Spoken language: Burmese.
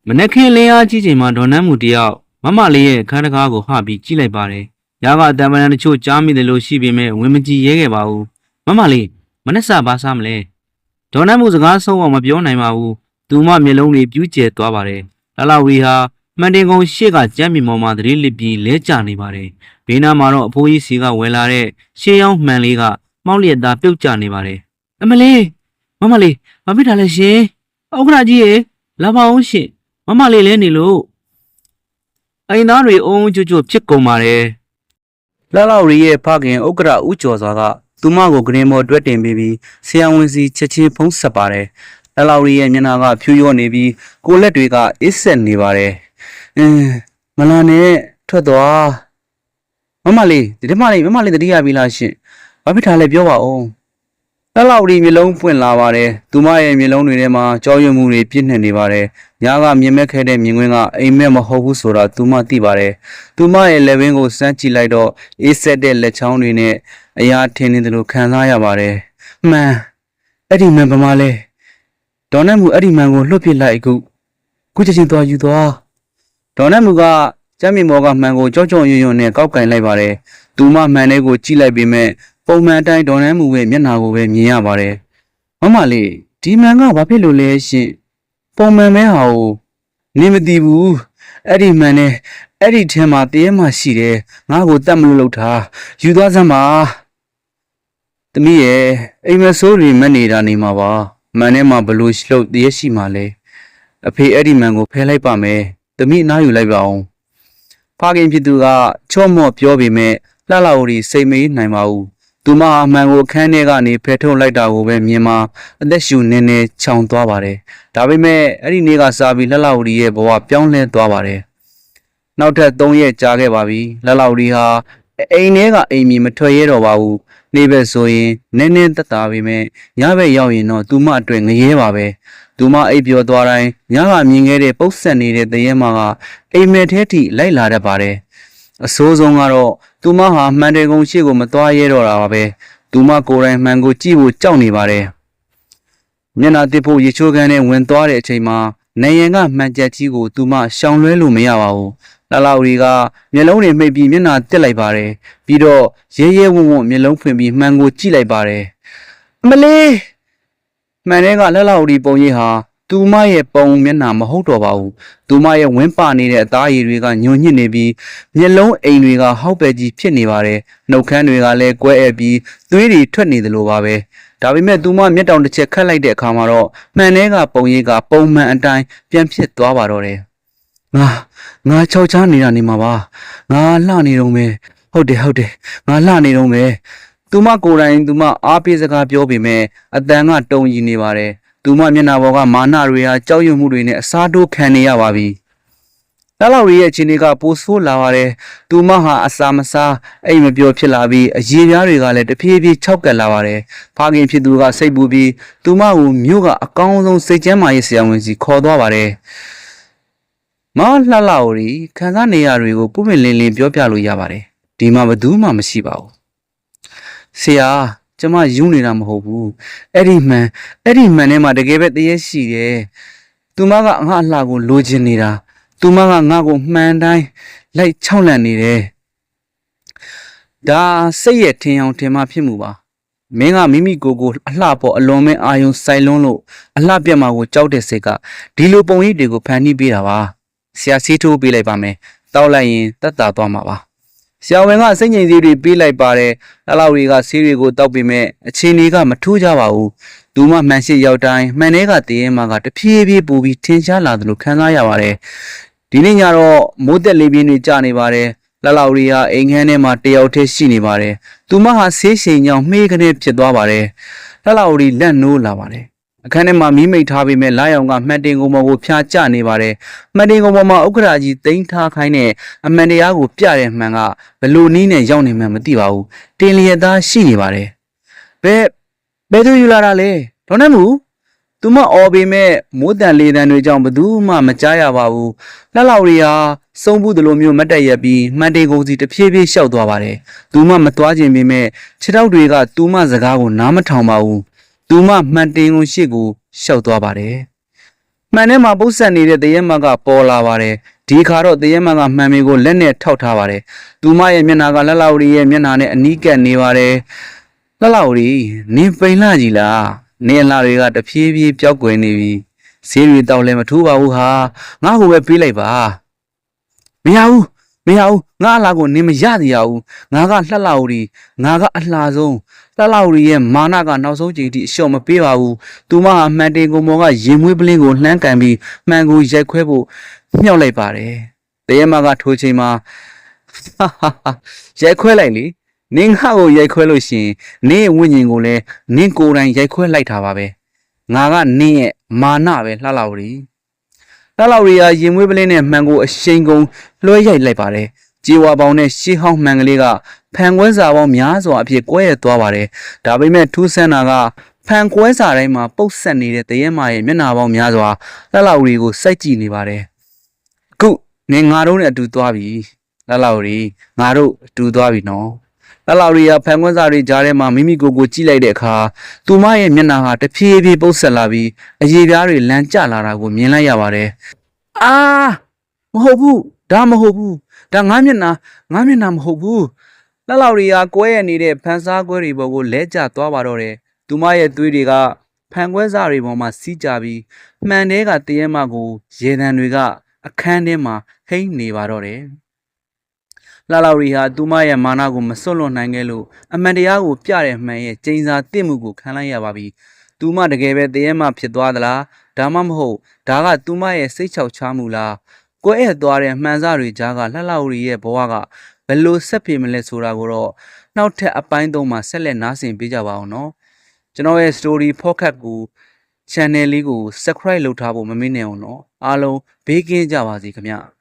မနက်ခင်းလင်းအားကြီးချိန်မှာဒေါ်နန်းမူတယောက်မမလေးရဲ့အခန်းတကားကိုဟပြီးကြည့်လိုက်ပါတယ်။ညာကအတံပန်းတချို့ကြားမိတယ်လို့ရှိပေမဲ့ဝင်မကြည့်ရဲခဲ့ပါဘူး။မမလေးမနှက်စာဘာစားမလဲ။ဒေါ်နန်းမူစကားဆုံးအောင်မပြောနိုင်ပါဘူး။သူမမျက်လုံးတွေပြူးကျဲသွားပါတယ်။လလဝီဟာမှန်တင်ကုန်းရှေ့ကကြမ်းမြေပေါ်မှာသတိလစ်ပြီးလဲကျနေပါတယ်။ဘေးနားမှာတော့အဖိုးကြီးစီကဝယ်လာတဲ့ရှေးရောင်းမှန်လေးကမှောက်လျက်သားပြုတ်ကျနေပါတယ်။အမလေးမမလေးမဖြစ်တာလဲရှင်။ဥက္ကရာကြီးရေလာပါအောင်ရှင်။မမလေးလဲနေလို့အိမ်သားတွေအုံးကျွတ်ကျွတ်ဖြစ်ကုန်ပါတယ်လှလောက်ရီရဲ့ဖခင်ဥက္ကရာဦးကျော်စွာကသူမကိုဂရင်မော်တွက်တင်ပြီးဆရာဝန်စီချက်ချင်းဖုံးဆက်ပါတယ်လှလောက်ရီရဲ့မျက်နှာကဖြူရော့နေပြီးကိုလက်တွေကအေးဆက်နေပါတယ်မလာနဲ့ထွက်သွားမမလေးဒီမလေးတတိယပြီလားရှင်ဘာဖြစ်တာလဲပြောပါဦးလှလောက်ရီမျိုးလုံးပွင့်လာပါတယ်သူမရဲ့မျိုးလုံးတွေထဲမှာကြောရွံ့မှုတွေပြည့်နှက်နေပါတယ်ညာကမြင်မဲ့ခဲ့တဲ့မြင်ကွင်းကအိမ်မက်မဟုတ်ဘူးဆိုတာသူမသိပါတယ်သူမရဲ့လက်ဝင်းကိုစမ်းကြည့်လိုက်တော့အေးဆက်တဲ့လက်ချောင်းတွေနဲ့အရာထင်းနေတယ်လို့ခံစားရပါတယ်မှန်အဲ့ဒီမှန်ပမာလဲဒေါ်နတ်မူအဲ့ဒီမှန်ကိုလွတ်ပစ်လိုက်ခုချက်ချင်းသွားယူသွားဒေါ်နတ်မူကကျမ်းမြေမော်ကမှန်ကိုကြောရွံ့နဲ့ကောက်ကင်လိုက်ပါတယ်သူမမှန်လေးကိုကြည့်လိုက်ပေမဲ့ပုံမှန်အတိုင်းဒေါ်နန်းမူရဲ့မျက်နှာကိုပဲမြင်ရပါတယ်။မမလေးဒီမှန်ကဘာဖြစ်လို့လဲရှင်။ပုံမှန်ပဲဟာကိုနေမသိဘူး။အဲ့ဒီမှန်နဲ့အဲ့ဒီထဲမှာတရေမှရှိတယ်။ငါ့ကိုတတ်မလို့ထားယူသွားစမ်းပါ။တမီးရဲ့အိမ်မဆိုးတွေမနေတာနေမှာပါ။မှန်ထဲမှာဘလို့လှုပ်တရေရှိမှလဲ။အဖေအဲ့ဒီမှန်ကိုဖယ်လိုက်ပါမယ်။တမီးအနားယူလိုက်ပါအောင်။ဖခင်ဖြစ်သူကချော့မော့ပြောပေမဲ့လှလှဦးဒီစိတ်မေးနိုင်ပါဘူး။သူမအမှန်ကိုခန်းထဲကနေဖယ်ထုတ်လိုက်တာကိုပဲမြင်မှာအသက်ရှူနေနေခြောင်သွားပါတယ်။ဒါပေမဲ့အဲ့ဒီနေ့ကစားပြီးလှလှဝရီရဲ့ဘဝပြောင်းလဲသွားပါတယ်။နောက်ထပ်3ရက်ကြာခဲ့ပါပြီ။လှလှဝရီဟာအိမ်ထဲကအိမ်မြေမထွက်ရတော့ပါဘူး။နေ့ဘက်ဆိုရင်နည်းနည်းသက်သာပေမဲ့ညဘက်ရောက်ရင်တော့သူမအတွက်ငရဲပါပဲ။သူမအိပ်ပျော်သွားတိုင်းညကမြင်ခဲ့တဲ့ပုတ်ဆက်နေတဲ့တရေမကအိမ်မက်ထဲထိလိုက်လာတတ်ပါတယ်။အဆိုးဆုံးကတော့သူမဟာမှန်တယ်ကုန်းရှိကိုမသွားရဲတော့တာပါပဲသူမကိုယ်တိုင်မှန်ကိုကြည့်ဖို့ကြောက်နေပါတယ်မျက်နှာတစ်ဖို့ရေချိုးခန်းနဲ့ဝင်သွားတဲ့အချိန်မှာနေရန်ကမှန်ချက်ကြီးကိုသူမရှောင်လွဲလို့မရပါဘူးလှလောက်ရီကမျက်လုံးတွေမှိတ်ပြီးမျက်နှာတက်လိုက်ပါတယ်ပြီးတော့ရဲရဲဝံ့ဝံ့မျက်လုံးဖွင့်ပြီးမှန်ကိုကြည့်လိုက်ပါတယ်အမလေးမှန်တဲ့ကလှလောက်ရီပုံရိပ်ဟာသူမရဲ့ပုံမျက်နှာမဟုတ်တော့ပါဘူး။သူမရဲ့ဝင်းပနေတဲ့အသားရည်တွေကညှို့ညစ်နေပြီးမျက်လုံးအိမ်တွေကဟောက်ပဲကြီးဖြစ်နေပါတယ်။နှုတ်ခမ်းတွေကလည်းကွဲအပ်ပြီးသွေးတွေထွက်နေသလိုပါပဲ။ဒါပေမဲ့သူမမျက်တောင်တစ်ချက်ခတ်လိုက်တဲ့အခါမှာတော့မှန်တဲ့ကပုံရိပ်ကပုံမှန်အတိုင်းပြန်ဖြစ်သွားပါတော့တယ်။ငါချောက်ချားနေတာနေမှာပါ။ငါလှနေတော့မယ်။ဟုတ်တယ်။ငါလှနေတော့မယ်။သူမကိုယ်တိုင်သူမအားပေးစကားပြောပေမဲ့အတန်ကတုံ့ကြီးနေပါတယ်။သူမမျက်နှာပေါ်ကမာနတွေဟာကြောက်ရွံ့မှုတွေနဲ့အစားထိုးခံနေရပါပြီ။လှလောက်ရီရဲ့ခြေနေကပိုဆိုးလာပါတယ်။သူမဟာအစာမစားအိမ်မပြောဖြစ်လာပြီးအရေပြားတွေကလည်းတဖြည်းဖြည်းခြောက်ကပ်လာပါတယ်။ဖခင်ဖြစ်သူကစိတ်ပူပြီးသူမကိုမြို့ကအကောင်းဆုံးစိတ်ကျန်းမာရေးဆရာဝန်စီခေါ်သွားပါတယ်။မောင်လှလောက်ရီခံစားနေရတွေကိုပုံမလင်းလင်းပြောပြလို့ရပါတယ်။ဒီမှာဘယ်သူမှမရှိပါဘူး။ဆရာကျမယူနေတာမဟုတ်ဘူးအဲ့ဒီမှန်ထဲမှာတကယ်ပဲတရေရှိတယ်သူမကငါအလှကိုလိုချင်နေတာသူမကငါ့ကိုမှန်တိုင်းလိုက်ချောက်လန့်နေတယ်ဒါစိတ်ရဲ့ထင်အောင်ထင်မှဖြစ်မှုပါမင်းကမိမိကိုယ်ကိုအလှပေါ်အလွန်မဲအာယုံစိုက်လွန်းလို့အလှပြတ်မှာကိုကြောက်တဲ့စိတ်ကဒီလိုပုံရိပ်တွေကိုဖန်တီးပေးတာပါဆရာဆေးထိုးပေးလိုက်ပါမယ်တောက်လိုက်ရင်တက်တာသွားမှာပါဆရာဝန်ကစိတ်ငြိမ်စေးတွေပေးလိုက်ပါတယ်လှလောက်တွေကဆေးတွေကိုတောက်ပေမဲ့အခြေအနေကမထူးကြပါဘူးသူမမှန်ရှိရောက်တိုင်းမှန်တဲ့ကတည်ရင်မှကတဖြည်းဖြည်းပူပြီးထင်ရှားလာသလိုခံစားရပါတယ်ဒီနေ့ညတော့မိုးသက်လေးပြင်းတွေကျနေပါတယ်လှလောက်တွေကအိမ်ခန်းထဲမှာတယောက်တည်းရှိနေပါတယ်သူမဟာဆေးရှိန်ကြောင့်မှေးကနေဖြစ်သွားပါတယ်လှလောက်တွေလက်နိုးလာပါတယ်အခန်းထဲမှာမီးမိတ်ထားပေမဲ့လာရောင်ကမှတ်တင်ကုန်းပေါ်ကိုဖျားကျနေပါတယ်။မှတ်တင်ကုန်းပေါ်မှာဥက္ကရာကြီးတိန်းထားခိုင်းတဲ့အမှန်တရားကိုပြတဲ့မှန်ကဘလို့နီးနဲ့ရောက်နေမှမသိပါဘူး။တင်လျက်သားရှိနေပါတယ်။ဘယ်သူယူလာတာလဲ။ဒေါ်နတ်မူသူမအော်ပေမဲ့မိုးတန်လေတန်တွေကြောင့်ဘသူမှမကြားရပါဘူး။လှလောက်ရီဟာစုံဘူးသလိုမျိုးမတ်တက်ရက်ပြီးမှန်တင်ကုန်းစီတဖြည်းဖြည်းရှောက်သွားပါတယ်။သူမမသွားခြင်းပေမဲ့ခြေထောက်တွေကသူမစကားကိုနားမထောင်ပါဘူး။သူမမှန်တင်ကိုရှေ့ကိုရှောက်သွားပါတယ်။မ မှန်ထဲမှာပုတ်ဆက်နေတဲ့တရဲမကပေါ်လာပါတယ်ဒီခါတော့တရဲမကမှန်မီကိုလက်နဲ့ထောက်ထားပါတယ်သူမရဲ့မျက်နှာကလှလှဝရီရဲ့မျက်နှာနဲ့အနီးကပ်နေပါတယ်လှလှဝရီနင်ပိန်လှကြီးလားနင်အလှတွေကတဖြည်းဖြည်းပျောက်ကွယ်နေပြီဆေးတွေတောက်လဲမထူးပါဘူးဟာငါ့ကိုပဲပြေးလိုက်ပါမရဘူးမရဘူးငါအလှကိုနင်မရသေးရဘူးငါကလှလှဝရီငါကအလှဆုံးလှလှဝရီရဲ့မာနကနောက်ဆုံးချိန်ထိအလျှော့မပေးပါဘူးသူမဟာမှန်တင်ကုံပေါ်ကရင်မွေးပလင်းကိုလှမ်းကန်ပြီးမှန်ကိုရိုက်ခွဲဖို့မြောက်လိုက်ပါတယ်တရဲမကထိုးချိန်မှာဟာဟာဟာရိုက်ခွဲလိုက်လေနင်ငါ့ကိုရိုက်ခွဲလို့ရှိရင်နင်ရဲ့ဝိညာဉ်ကိုလည်းနင်ကိုယ်တိုင်ရိုက်ခွဲလိုက်တာပါပဲငါကနင်ရဲ့မာနပဲလှလှဝရီလှလှဝရီဟာရင်မွေးပလင်းနဲ့မှန်ကိုအရှိန်ကုန်လွှဲရိုက်လိုက်ပါတယ်ကြေဝါပေါင်းနဲ့ရှေးဟောင်းမှန်ကလေးကဖန်ကွဲစာပေါင်းများစွာအဖြစ်ကွဲရသွားပါတယ်ဒါပေမဲ့ထူးဆန်းတာကဖန်ကွဲစာတိုင်းမှာပုတ်ဆက်နေတဲ့တရဲမာရဲ့မျက်နှာပေါင်းများစွာလှလှဝရီကိုစိုက်ကြည့်နေပါတယ်အခုနင်ငါတို့နဲ့အတူသွားပြီလှလှဝရီငါတို့အတူသွားပြီနော်လှလှဝရီကဖန်ကွဲစာတွေကြားထဲမှာမိမိကိုယ်ကိုကြည့်လိုက်တဲ့အခါသူမရဲ့မျက်နှာဟာတဖြည်းဖြည်းပုတ်ဆက်လာပြီးအရေပြားတွေလန်ကျလာတာကိုမြင်လိုက်ရပါတယ်အာမဟုတ်ဘူးဒါမဟုတ်ဘူးဒါငါမျက်နှာမဟုတ်ဘူးလှလှရီယာကွဲရနေတဲ့ဖန်စားကွဲတွေပေါ်ကိုလဲကျသွားပါတော့တယ်သူမရဲ့သွေးတွေကဖန်ကွဲစားတွေပေါ်မှာစီးကြပြီးမှန်တဲကတရဲမကိုရေတံတွေကအခန်းထဲမှာဟိမ့်နေပါတော့တယ်လှလှရီဟာသူမရဲ့မာနကိုမစွန့်လွတ်နိုင်ခဲ့လို့အမှန်တရားကိုပြတဲ့မှန်ရဲ့ကျိန်စာတင့်မှုကိုခံလိုက်ရပါပြီသူမတကယ်ပဲတရဲမဖြစ်သွားသလားဒါမှမဟုတ်ဒါကသူမရဲ့စိတ်ချောက်ချမှုလားကွဲ့သွားတဲ့မှန်စတွေကြားကလှလှရီရဲ့ဘဝကဘယ်လိုဆက်ပြေမလဲဆိုတာကိုတော့နောက်ထပ်အပိုင်းသုံးမှာဆက်လက်နားဆင်ပေးကြပါအောင်နော်ကျွန်တော်ရဲ့ story podcast ကို channel လေးကို subscribe လုပ်ထားဖို့မမေ့နဲ့အောင်နော်အားလုံးဘေးကင်းကြပါစေခင်ဗျ